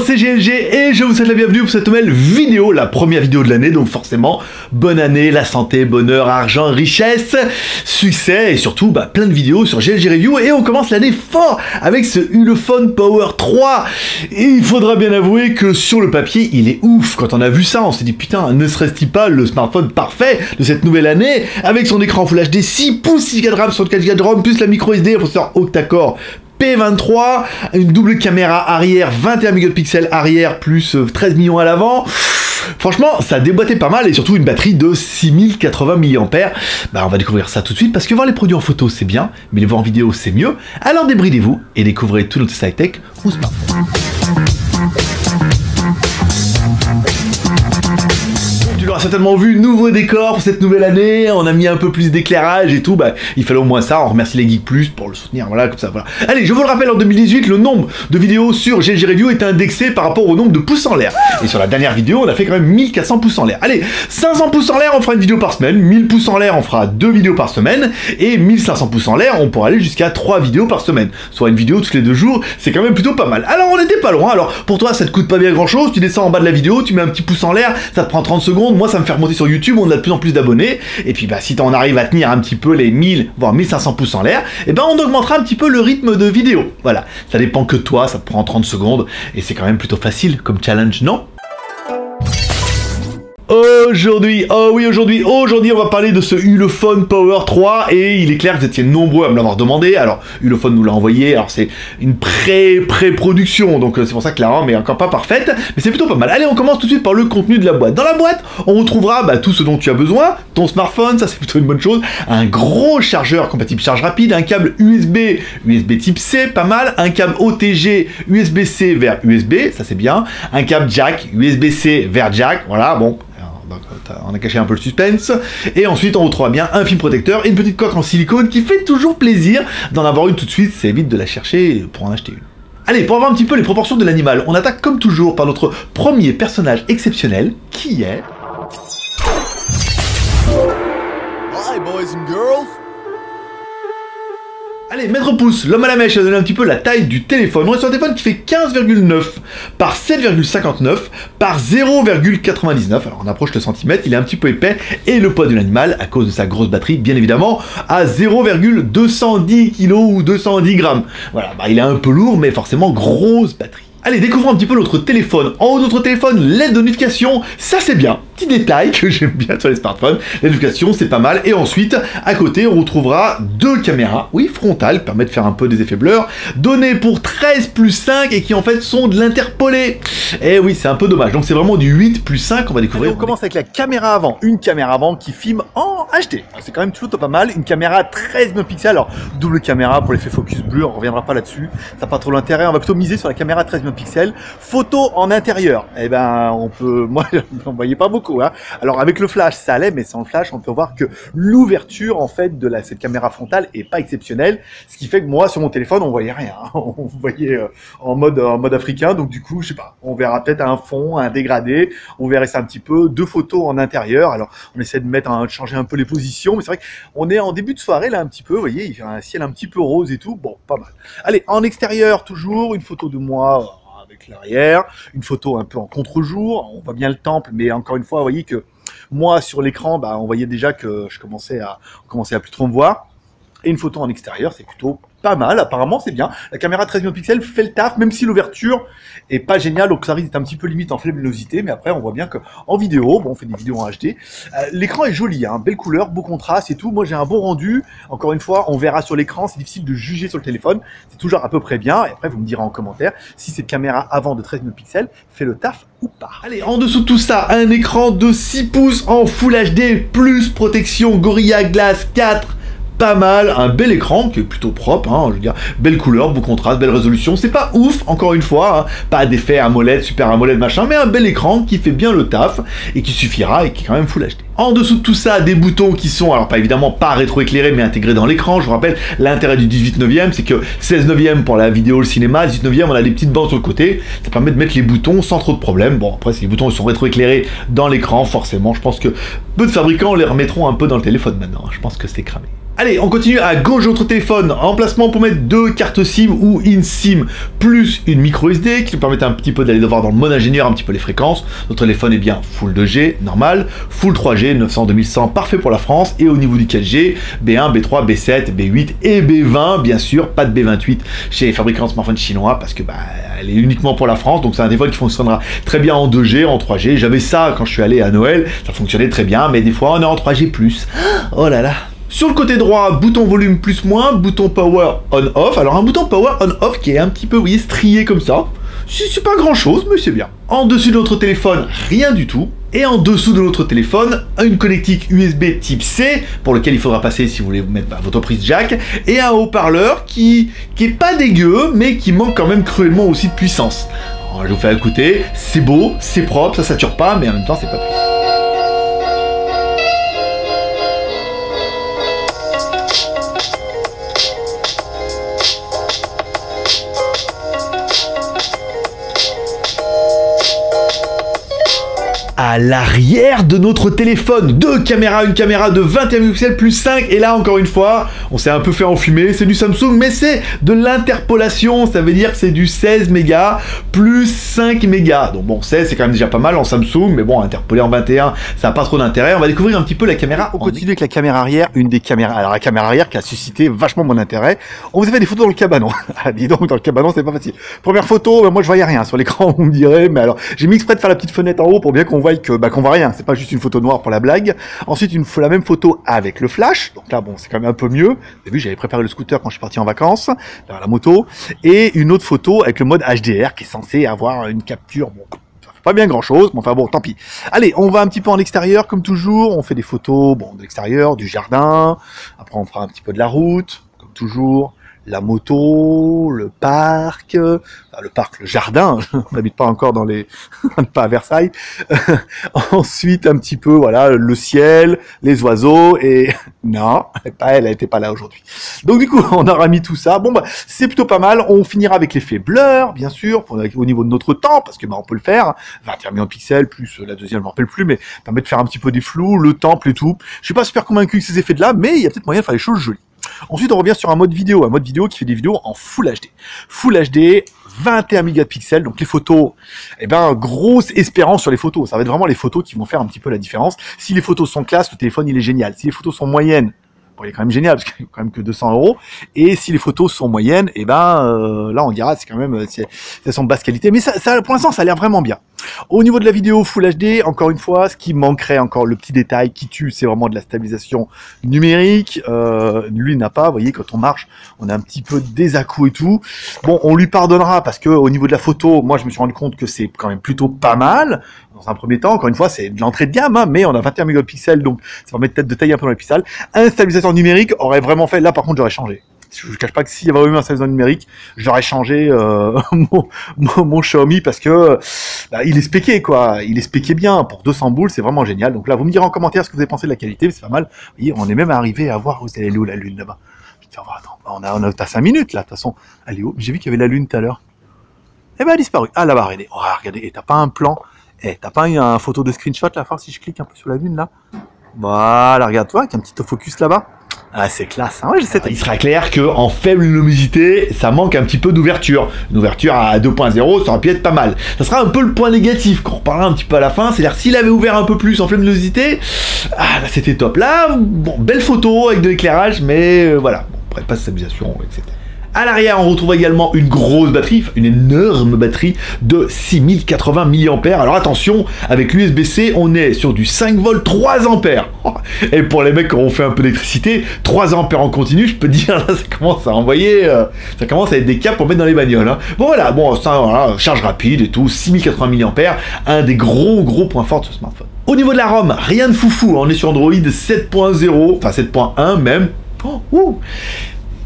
C'est GLG et je vous souhaite la bienvenue pour cette nouvelle vidéo, la première vidéo de l'année, donc forcément, bonne année, la santé, bonheur, argent, richesse, succès et surtout plein de vidéos sur GLG Review et on commence l'année fort avec ce Ulefone Power 3 et il faudra bien avouer que sur le papier, il est ouf. Quand on a vu ça, on s'est dit putain, ne serait-il pas le smartphone parfait de cette nouvelle année avec son écran Full HD 6 pouces, 6 Go de RAM, 64 Go de ROM, plus la micro SD, un processeur octa-core P23, une double caméra arrière, 21 mégapixels arrière, plus 13 millions à l'avant. Franchement, ça a déboîté pas mal et surtout une batterie de 6080 mAh. On va découvrir ça tout de suite parce que voir les produits en photo c'est bien, mais les voir en vidéo c'est mieux. Alors débridez-vous et découvrez tout notre high-tech ou smartphone. Tu l'auras certainement vu, nouveau décor pour cette nouvelle année, on a mis un peu plus d'éclairage et tout, il fallait au moins ça, on remercie les Geek Plus pour le soutenir, voilà, comme ça, voilà. Allez, je vous le rappelle, en 2018, le nombre de vidéos sur GLG Review est indexé par rapport au nombre de pouces en l'air. Et sur la dernière vidéo, on a fait quand même 1400 pouces en l'air. Allez, 500 pouces en l'air, on fera une vidéo par semaine, 1000 pouces en l'air, on fera 2 vidéos par semaine, et 1500 pouces en l'air, on pourra aller jusqu'à 3 vidéos par semaine. Soit une vidéo tous les 2 jours, c'est quand même plutôt pas mal. Alors, on n'était pas loin, alors pour toi, ça te coûte pas bien grand chose, tu descends en bas de la vidéo, tu mets un petit pouce en l'air, ça te prend 30 secondes, moi ça me fait remonter sur YouTube, on a de plus en plus d'abonnés, et puis si on arrive à tenir un petit peu les 1000, voire 1500 pouces en l'air, et on augmentera un petit peu le rythme de vidéo. Voilà, ça dépend que de toi, ça te prend 30 secondes, et c'est quand même plutôt facile comme challenge, non ? Aujourd'hui, aujourd'hui, on va parler de ce Ulefone Power 3 et il est clair que vous étiez nombreux à me l'avoir demandé. Alors, Ulefone nous l'a envoyé, alors c'est une pré-production, donc c'est pour ça que la RAM est encore pas parfaite, mais c'est plutôt pas mal. Allez, on commence tout de suite par le contenu de la boîte. Dans la boîte, on retrouvera tout ce dont tu as besoin, ton smartphone, ça c'est plutôt une bonne chose, un gros chargeur compatible charge rapide, un câble USB type C, pas mal, un câble OTG USB-C vers USB, ça c'est bien, un câble jack USB-C vers jack, voilà, bon. On a caché un peu le suspense, et ensuite on retrouvera bien un film protecteur et une petite coque en silicone qui fait toujours plaisir d'en avoir une tout de suite, ça évite de la chercher pour en acheter une. Allez, pour avoir un petit peu les proportions de l'animal, on attaque comme toujours par notre premier personnage exceptionnel, qui est... Hi boys and girls. Allez, Maître Pouce, l'homme à la mèche a donné un petit peu la taille du téléphone. On est sur un téléphone qui fait 15,9 par 7,59 par 0,99. Alors on approche le centimètre, il est un petit peu épais. Et le poids de l'animal, à cause de sa grosse batterie, bien évidemment, à 0,210 kg ou 210 grammes. Voilà, il est un peu lourd, mais forcément grosse batterie. Allez, découvrons un petit peu notre téléphone. En haut de notre téléphone, l'aide de notification, ça c'est bien. Petit détail que j'aime bien sur les smartphones. La notification, c'est pas mal. Et ensuite, à côté, on retrouvera 2 caméras, oui, frontales, permettent de faire un peu des effets blur, données pour 13 plus 5 et qui en fait sont de l'interpolé. Eh oui, c'est un peu dommage. Donc c'est vraiment du 8 plus 5 on va découvrir. Allez, on commence avec la caméra avant. Une caméra avant qui filme en HD. C'est quand même plutôt pas mal. Une caméra 13 mégapixels. Alors, double caméra pour l'effet focus bleu, on reviendra pas là-dessus. Ça n'a pas trop l'intérêt. On va plutôt miser sur la caméra 13 mégapixels. Photo en intérieur. Eh on peut... Moi, on voyait pas beaucoup. Hein. Alors, avec le flash, ça allait, mais sans le flash, on peut voir que l'ouverture, en fait, de cette caméra frontale est pas exceptionnelle. Ce qui fait que moi, sur mon téléphone, on voyait rien. On voyait en mode africain. Donc, du coup, je sais pas, on verra peut-être un fond, un dégradé. On verrait ça un petit peu. 2 photos en intérieur. Alors, on essaie de changer un peu les positions. Mais c'est vrai qu'on est en début de soirée, là, un petit peu. Vous voyez, il y a un ciel un petit peu rose et tout. Bon, pas mal. Allez, en extérieur, toujours, une photo de moi avec l'arrière, une photo un peu en contre-jour, on voit bien le temple, mais encore une fois, vous voyez que moi, sur l'écran, on voyait déjà que on commençait à plus trop me voir, et une photo en extérieur, c'est plutôt pas mal, apparemment c'est bien. La caméra 13 mégapixels fait le taf, même si l'ouverture est pas géniale, donc ça risque d'être un petit peu limite en faible luminosité, mais après on voit bien qu'en vidéo, on fait des vidéos en HD, l'écran est joli, hein, belle couleur, beau contraste et tout, moi j'ai un bon rendu, encore une fois, on verra sur l'écran, c'est difficile de juger sur le téléphone, c'est toujours à peu près bien, et après vous me direz en commentaire si cette caméra avant de 13 mégapixels fait le taf ou pas. Allez, en dessous de tout ça, un écran de 6 pouces en Full HD, plus protection Gorilla Glass 4, pas mal, un bel écran qui est plutôt propre, hein, je veux dire, belle couleur, beau contraste, belle résolution, c'est pas ouf, encore une fois, hein, pas d'effet AMOLED, super AMOLED machin, mais un bel écran qui fait bien le taf et qui suffira et qui est quand même Full HD. En dessous de tout ça, des boutons qui sont, alors pas évidemment pas rétroéclairés, mais intégrés dans l'écran. Je vous rappelle, l'intérêt du 18/9, c'est que 16/9 pour la vidéo, le cinéma, 18/9, on a des petites bandes sur le côté, ça permet de mettre les boutons sans trop de problèmes. Bon, après, si les boutons sont rétroéclairés dans l'écran, forcément, je pense que peu de fabricants les remettront un peu dans le téléphone maintenant. Je pense que c'est cramé. Allez, on continue à gauche de notre téléphone, emplacement pour mettre 2 cartes SIM ou in-SIM, plus une micro SD qui nous permet un petit peu d'aller voir dans le mode ingénieur un petit peu les fréquences. Notre téléphone est bien Full 2G, normal, Full 3G, 900-2100, parfait pour la France, et au niveau du 4G, B1, B3, B7, B8 et B20, bien sûr, pas de B28 chez les fabricants de smartphones chinois, parce que elle est uniquement pour la France, donc c'est un téléphone qui fonctionnera très bien en 2G, en 3G. J'avais ça quand je suis allé à Noël, ça fonctionnait très bien, mais des fois on est en 3G+. Oh là là. Sur le côté droit, bouton volume plus-moins, bouton power on-off. Alors un bouton power on-off qui est un petit peu, vous voyez, strié comme ça. C'est pas grand-chose, mais c'est bien. En dessus de notre téléphone, rien du tout. Et en dessous de notre téléphone, une connectique USB type C, pour lequel il faudra passer si vous voulez mettre votre prise jack, et un haut-parleur qui est pas dégueu, mais qui manque quand même cruellement aussi de puissance. Alors, je vous fais écouter, c'est beau, c'est propre, ça sature pas, mais en même temps c'est pas puissant. À l'arrière de notre téléphone, 2 caméras, une caméra de 21 mégapixels plus 5, et là encore une fois, on s'est un peu fait enfumer, c'est du Samsung, mais c'est de l'interpolation, ça veut dire que c'est du 16 mégas plus 5 mégas, donc bon, 16 c'est quand même déjà pas mal en Samsung, mais bon, interpolé en 21, ça n'a pas trop d'intérêt. On va découvrir un petit peu la caméra. On continue avec la caméra arrière, une des caméras, alors la caméra arrière qui a suscité vachement mon intérêt. On vous a fait des photos dans le cabanon, ah, dis donc, dans le cabanon c'est pas facile. Première photo, moi je voyais rien sur l'écran, on me dirait, mais alors, j'ai mis exprès de faire la petite fenêtre en haut pour bien qu'on voit qu'on voit rien, c'est pas juste une photo noire pour la blague. Ensuite, la même photo avec le flash, donc là bon, c'est quand même un peu mieux. Vous avez vu, j'avais préparé le scooter quand je suis parti en vacances, la moto, et une autre photo avec le mode HDR qui est censé avoir une capture, bon, ça fait pas bien grand chose, mais enfin bon, tant pis. Allez, on va un petit peu en extérieur, comme toujours, on fait des photos, bon, de l'extérieur, du jardin, après on fera un petit peu de la route, comme toujours, la moto, le parc, le jardin, on n'habite pas encore pas à Versailles. Ensuite, un petit peu, voilà, le ciel, les oiseaux, et non, elle était pas là aujourd'hui. Donc du coup, on aura mis tout ça. Bon, c'est plutôt pas mal. On finira avec l'effet blur, bien sûr, au niveau de notre temps, parce que on peut le faire. 21 millions de pixels, plus la deuxième, je m'en rappelle plus, mais ça permet de faire un petit peu des flous, le temple et tout. Je suis pas super convaincu de ces effets-là, mais il y a peut-être moyen de faire des choses jolies. Ensuite, on revient sur un mode vidéo qui fait des vidéos en Full HD. Full HD, 21 mégapixels, donc les photos, grosse espérance sur les photos. Ça va être vraiment les photos qui vont faire un petit peu la différence. Si les photos sont classe, le téléphone, il est génial. Si les photos sont moyennes, bon, il est quand même génial, parce qu'il n'y a quand même que 200 €. Et si les photos sont moyennes, là, on dira, c'est quand même, c'est son basse qualité. Mais ça, pour l'instant, ça a l'air vraiment bien. Au niveau de la vidéo Full HD, encore une fois, ce qui manquerait encore, le petit détail qui tue, c'est vraiment de la stabilisation numérique. Lui n'a pas, vous voyez, quand on marche, on a un petit peu des à-coups et tout. Bon, on lui pardonnera parce que au niveau de la photo, moi je me suis rendu compte que c'est quand même plutôt pas mal. Dans un premier temps, encore une fois, c'est de l'entrée de gamme, hein, mais on a 21 mégapixels, donc ça permet peut-être de tailler un peu dans les pixels. Un stabilisateur numérique aurait vraiment fait, là par contre j'aurais changé. Je ne cache pas que s'il y avait eu un stabilisateur numérique, j'aurais changé mon Xiaomi parce que il est spéqué, quoi. Il est spéqué bien. Pour 200 boules, c'est vraiment génial. Donc là, vous me direz en commentaire ce que vous avez pensé de la qualité, mais c'est pas mal. Vous voyez, on est même arrivé à voir où elle est où la lune là-bas. Je vais te faire voir, attends, on a 5 minutes là, de toute façon. Elle est où? J'ai vu qu'il y avait la lune tout à l'heure. Eh ben, elle a disparu. Ah là-bas, regardez. Oh, regardez, et t'as pas un plan? T'as pas une photo de screenshot là, si je clique un peu sur la lune là? Voilà, regarde-toi, avec un petit focus là-bas. Ah, c'est classe, hein. Ouais, il sera clair qu'en faible luminosité, ça manque un petit peu d'ouverture. Une ouverture à 2.0, ça aurait pu être pas mal. Ça sera un peu le point négatif, qu'on reparlera un petit peu à la fin. C'est-à-dire, s'il avait ouvert un peu plus en faible luminosité, là, c'était top. Là, bon, belle photo avec de l'éclairage, mais voilà. Bon, après, pas de stabilisation, etc. À l'arrière, on retrouve également une grosse batterie, une énorme batterie de 6080 mAh. Alors attention, avec l'USB-C, on est sur du 5 volts 3 ampères. Et pour les mecs qui ont fait un peu d'électricité, 3 ampères en continu, je peux dire, là, ça commence à envoyer, ça commence à être des câbles pour mettre dans les bagnoles. Hein. Bon voilà, ça, voilà, charge rapide et tout, 6080 mAh, un des gros points forts de ce smartphone. Au niveau de la ROM, rien de foufou, on est sur Android 7.0, enfin 7.1 même. Oh, ouh.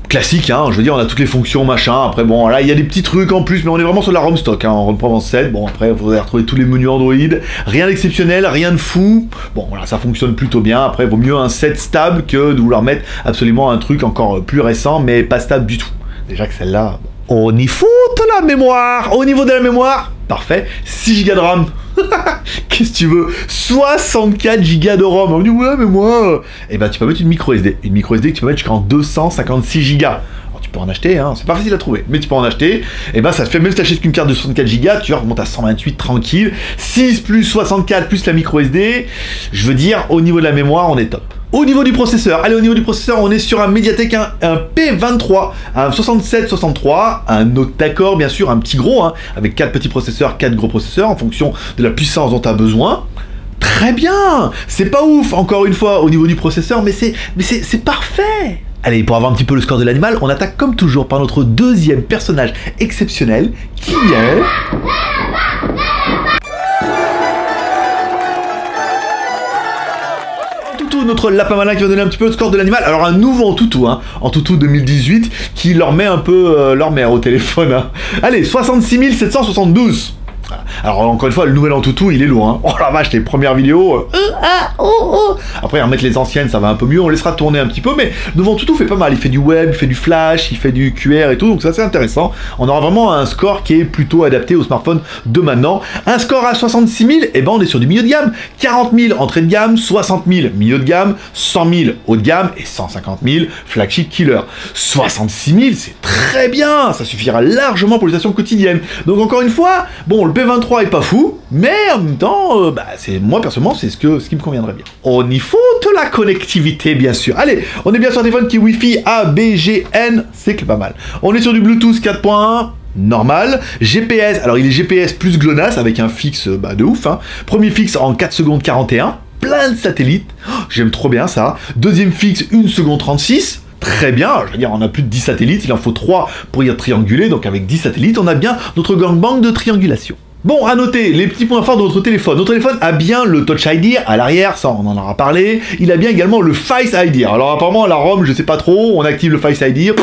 Classique, hein, je veux dire, on a toutes les fonctions, machin, après bon, là, il y a des petits trucs en plus, mais on est vraiment sur la ROM stock, hein, en ROM Provence 7, bon, après, il faudrait retrouver tous les menus Android, rien d'exceptionnel, rien de fou, bon, voilà, ça fonctionne plutôt bien, après, il vaut mieux un 7 stable que de vouloir mettre absolument un truc encore plus récent, mais pas stable du tout. Déjà que celle-là, bon. On y fout la mémoire, au niveau de la mémoire, parfait, 6 Go de RAM. Qu'est-ce que tu veux? 64 Go de ROM. On me dit ouais mais moi... Eh ben tu peux mettre une micro SD. Une micro SD que tu peux mettre jusqu'en 256 Go. Alors tu peux en acheter, hein, c'est pas facile à trouver, mais tu peux en acheter. Et ben ça te fait, même si t'achètes qu'une carte de 64 Go, tu remontes à 128 tranquille. 6 plus 64 plus la micro SD. Je veux dire, au niveau de la mémoire, on est top. Au niveau du processeur, allez, au niveau du processeur, on est sur un Mediatek, un P23, un 6763, un octa-core, bien sûr, un petit gros, hein, avec 4 petits processeurs, 4 gros processeurs, en fonction de la puissance dont tu as besoin. Très bien. C'est pas ouf, encore une fois, au niveau du processeur, mais c'est parfait. Allez, pour avoir un petit peu le score de l'animal, on attaque comme toujours par notre deuxième personnage exceptionnel, qui est... notre lapin malin qui va donner un petit peu le score de l'animal. Alors un nouveau Antutu, hein, Antutu 2018, qui leur met un peu leur mère au téléphone. Hein. Allez, 66 772. Voilà. Alors encore une fois, le nouvel Antutu, il est lourd. Hein. Oh la vache, les premières vidéos. Après, remettre les anciennes, ça va un peu mieux. On laissera tourner un petit peu, mais le nouveau Antutu fait pas mal. Il fait du web, il fait du flash, il fait du QR et tout, donc ça c'est intéressant. On aura vraiment un score qui est plutôt adapté au smartphone de maintenant. Un score à 66 000, et ben on est sur du milieu de gamme. 40 000 entrée de gamme, 60 000 milieu de gamme, 100 000 haut de gamme et 150 000 flagship killer. 66 000, c'est très bien. Ça suffira largement pour l'utilisation quotidienne. Donc encore une fois, bon, le P23 est pas fou, mais en même temps, moi personnellement, c'est ce qui me conviendrait bien. On y fout la connectivité, bien sûr. Allez, on est bien sur un téléphone qui est Wi-Fi ABGN, c'est pas mal. On est sur du Bluetooth 4.1. Normal, GPS, alors il est GPS plus GLONASS avec un fixe de ouf, hein. Premier fixe en 4 secondes 41, plein de satellites, oh, j'aime trop bien ça. Deuxième fixe 1 seconde 36, très bien, je veux dire on a plus de 10 satellites, il en faut 3 pour y trianguler, donc avec 10 satellites on a bien notre gangbang de triangulation. Bon, à noter, les petits points forts de notre téléphone. Notre téléphone a bien le Touch ID à l'arrière, ça on en aura parlé. Il a bien également le Face ID. Alors apparemment, la ROM, je sais pas trop, on active le Face ID,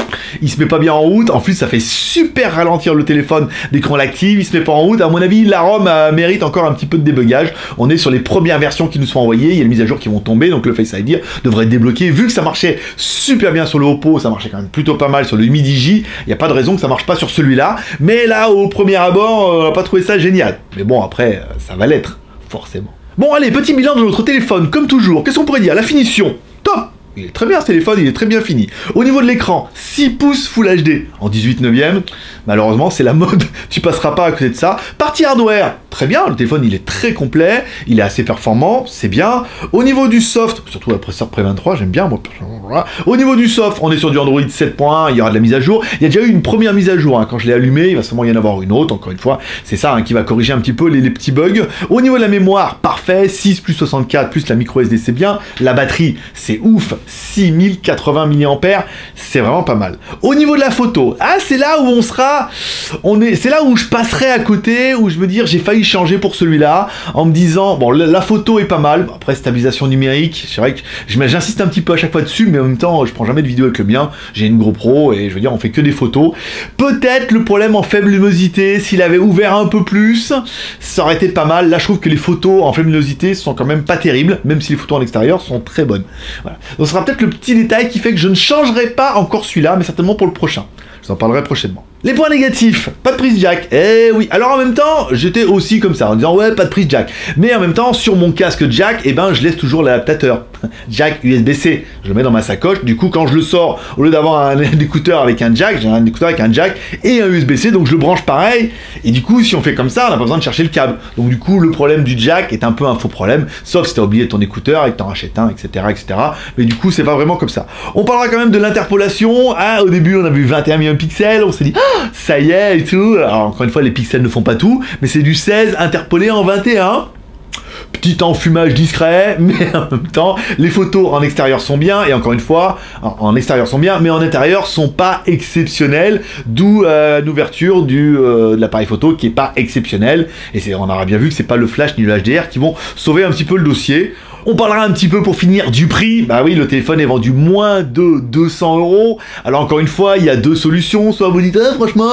il se met pas bien en route. En plus, ça fait super ralentir le téléphone dès qu'on l'active, il se met pas en route. À mon avis, la ROM mérite encore un petit peu de débugage. On est sur les premières versions qui nous sont envoyées, il y a les mises à jour qui vont tomber, donc le Face ID devrait être débloqué. Vu que ça marchait super bien sur le Oppo, ça marchait quand même plutôt pas mal sur le Mi Digi, il n'y a pas de raison que ça marche pas sur celui-là. Mais là, au premier abord, on n'a pas trouvé ça génial. Mais bon, après, ça va l'être, forcément. Bon, allez, petit bilan de notre téléphone, comme toujours. Qu'est-ce qu'on pourrait dire? La finition, top! Il est très bien ce téléphone, il est très bien fini. Au niveau de l'écran, 6 pouces Full HD en 18/9. Malheureusement, c'est la mode, tu passeras pas à côté de ça. Partie hardware, très bien, le téléphone il est très complet, il est assez performant, c'est bien. Au niveau du soft, surtout la processeur P23, j'aime bien moi. Au niveau du soft, on est sur du Android 7.1, il y aura de la mise à jour. Il y a déjà eu une première mise à jour, hein. Quand je l'ai allumé, il va sûrement y en avoir une autre, encore une fois. C'est ça hein, qui va corriger un petit peu les petits bugs. Au niveau de la mémoire, parfait, 6 plus 64 plus la micro SD, c'est bien. La batterie, c'est ouf. 6080 mAh, c'est vraiment pas mal. Au niveau de la photo, c'est là où c'est là où je passerai à côté, où je me dire j'ai failli changer pour celui-là, en me disant, bon, la photo est pas mal, après stabilisation numérique, c'est vrai que j'insiste un petit peu à chaque fois dessus, mais en même temps, je prends jamais de vidéo avec le mien, j'ai une GoPro, et je veux dire, on fait que des photos. Peut-être le problème en faible luminosité, s'il avait ouvert un peu plus, ça aurait été pas mal. Là, je trouve que les photos en faible luminosité sont quand même pas terribles, même si les photos en extérieur sont très bonnes. Voilà. Donc, ce sera peut-être le petit détail qui fait que je ne changerai pas encore celui-là, mais certainement pour le prochain. Je vous en parlerai prochainement. Les points négatifs, pas de prise jack. Eh oui, alors en même temps, j'étais aussi comme ça, en disant ouais, pas de prise jack. Mais en même temps, sur mon casque jack, eh ben, je laisse toujours l'adaptateur. Jack USB-C, je le mets dans ma sacoche. Du coup, quand je le sors, au lieu d'avoir un écouteur avec un jack, j'ai un écouteur avec un jack et un USB-C, donc je le branche pareil. Et du coup, si on fait comme ça, on n'a pas besoin de chercher le câble. Donc du coup, le problème du jack est un peu un faux problème, sauf si t'as oublié ton écouteur et que t'en rachètes un, etc., etc. Mais du coup, c'est pas vraiment comme ça. On parlera quand même de l'interpolation. Au début, on a vu 21 millions de pixels, on s'est dit, ça y est et tout. Alors encore une fois, les pixels ne font pas tout, mais c'est du 16 interpolé en 21. Petit enfumage discret, mais en même temps, les photos en extérieur sont bien, et encore une fois, en extérieur sont bien, mais en intérieur sont pas exceptionnelles, d'où l'ouverture de l'appareil photo qui est pas exceptionnel, et on aura bien vu que c'est pas le flash ni le HDR qui vont sauver un petit peu le dossier. On parlera un petit peu pour finir du prix. Bah oui, le téléphone est vendu moins de 200 €. Alors encore une fois, il y a deux solutions. Soit vous dites, ah, franchement,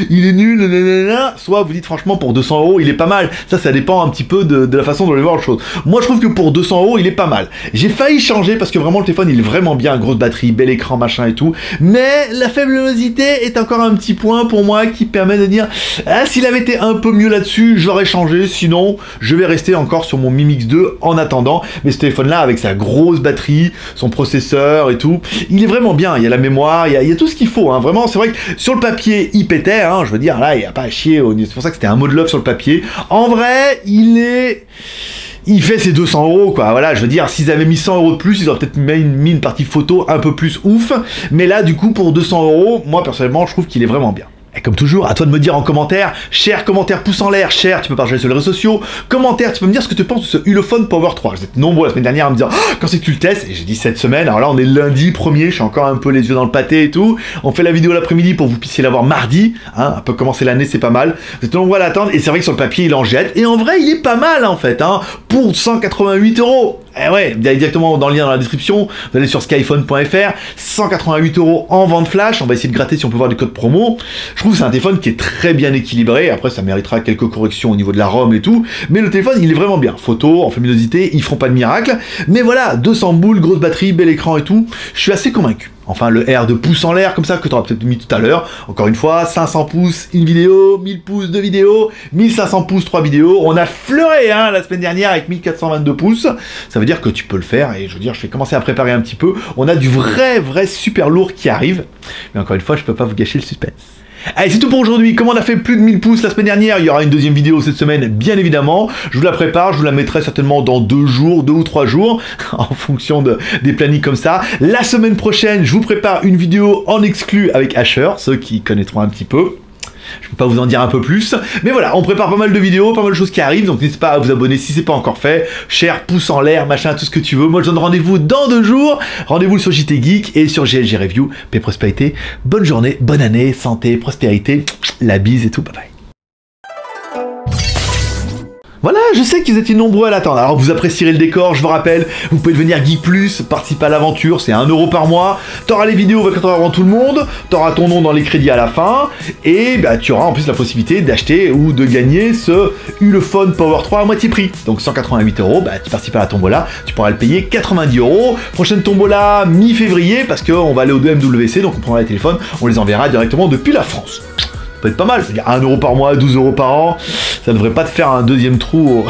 il est nul, nanana. Soit vous dites, franchement, pour 200 €, il est pas mal. Ça dépend un petit peu de la façon dont on va voir les choses. Moi, je trouve que pour 200 €, il est pas mal. J'ai failli changer parce que vraiment, le téléphone, il est vraiment bien. Grosse batterie, bel écran, machin et tout. Mais la faible luminosité est encore un petit point pour moi qui permet de dire, ah, s'il avait été un peu mieux là-dessus, j'aurais changé. Sinon, je vais rester encore sur mon Mi Mix 2 en attendant. Mais ce téléphone-là, avec sa grosse batterie, son processeur et tout, il est vraiment bien. Il y a la mémoire, il y a tout ce qu'il faut. Hein. Vraiment, c'est vrai que sur le papier, il pétait. Hein. Je veux dire, là, il n'y a pas à chier. C'est pour ça que c'était un mot de love sur le papier. En vrai, il fait ses 200 €, quoi. Voilà, je veux dire, s'ils avaient mis 100 € de plus, ils auraient peut-être mis une partie photo un peu plus ouf. Mais là, du coup, pour 200 €, moi, personnellement, je trouve qu'il est vraiment bien. Et comme toujours, à toi de me dire en commentaire, cher commentaire pouce en l'air, cher, tu peux partager sur les réseaux sociaux, commentaire, tu peux me dire ce que tu penses de ce Ulefone Power 3. Vous êtes nombreux la semaine dernière à me dire, oh, quand c'est que tu le testes? Et j'ai dit cette semaine, alors là on est lundi 1er, je suis encore un peu les yeux dans le pâté et tout. On fait la vidéo l'après-midi pour que vous puissiez la voir mardi, hein, un peu commencer l'année, c'est pas mal. Vous êtes nombreux à l'attendre, et c'est vrai que sur le papier il en jette, et en vrai il est pas mal en fait, hein, pour 188 €. Eh ouais, vous allez directement dans le lien dans la description, vous allez sur skyphone.fr, 188 € en vente flash, on va essayer de gratter si on peut voir des codes promo. Je trouve que c'est un téléphone qui est très bien équilibré, après ça méritera quelques corrections au niveau de la ROM et tout, mais le téléphone il est vraiment bien. Photo, en luminosité, ils feront pas de miracle, mais voilà, 200 boules, grosse batterie, bel écran et tout, je suis assez convaincu. Enfin, le R de pouce en l'air, comme ça, que tu auras peut-être mis tout à l'heure. Encore une fois, 500 pouces, une vidéo, 1000 pouces, deux vidéos, 1500 pouces, 3 vidéos. On a fleuré, hein, la semaine dernière avec 1422 pouces. Ça veut dire que tu peux le faire, et je veux dire, je vais commencer à préparer un petit peu. On a du vrai super lourd qui arrive. Mais encore une fois, je peux pas vous gâcher le suspense. Allez, c'est tout pour aujourd'hui. Comme on a fait plus de 1000 pouces la semaine dernière, il y aura une deuxième vidéo cette semaine, bien évidemment. Je vous la prépare, je vous la mettrai certainement dans 2 ou 3 jours, en fonction des plannings comme ça. La semaine prochaine, je vous prépare une vidéo en exclu avec Asher, ceux qui connaîtront un petit peu. Je peux pas vous en dire un peu plus, mais voilà, on prépare pas mal de vidéos, pas mal de choses qui arrivent, donc n'hésitez pas à vous abonner si c'est pas encore fait. Cher, pouce en l'air, machin, tout ce que tu veux. Moi je donne rendez-vous dans 2 jours. Rendez-vous sur JT Geek et sur GLG Review. Paix, prospérité, bonne journée, bonne année, santé, prospérité, la bise et tout, bye bye. Voilà, je sais que vous étiez nombreux à l'attendre. Alors vous apprécierez le décor, je vous rappelle, vous pouvez devenir Geek Plus, participer à l'aventure, c'est 1 € par mois. T'auras les vidéos 24 heures avant tout le monde, t'auras ton nom dans les crédits à la fin, et bah, tu auras en plus la possibilité d'acheter ou de gagner ce Ulefone Power 3 à moitié prix. Donc 188 €, bah, tu participes à la tombola, tu pourras le payer 90 €. Prochaine tombola mi-février, parce qu'on va aller au 2 MWC, donc on prendra les téléphones, on les enverra directement depuis la France. Ça peut être pas mal, je veux dire 1 € par mois, 12 € par an, ça ne devrait pas te faire un deuxième trou.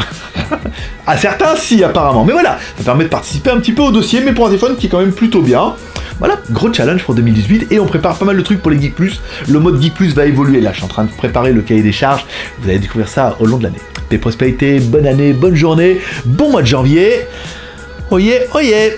À certains, si, apparemment. Mais voilà, ça permet de participer un petit peu au dossier, mais pour un téléphone qui est quand même plutôt bien. Voilà, gros challenge pour 2018, et on prépare pas mal de trucs pour les Geek Plus. Le mode Geek Plus va évoluer, là, je suis en train de préparer le cahier des charges, vous allez découvrir ça au long de l'année. Paix, prospérité, bonne année, bonne journée, bon mois de janvier. Oh yeah, oh yeah.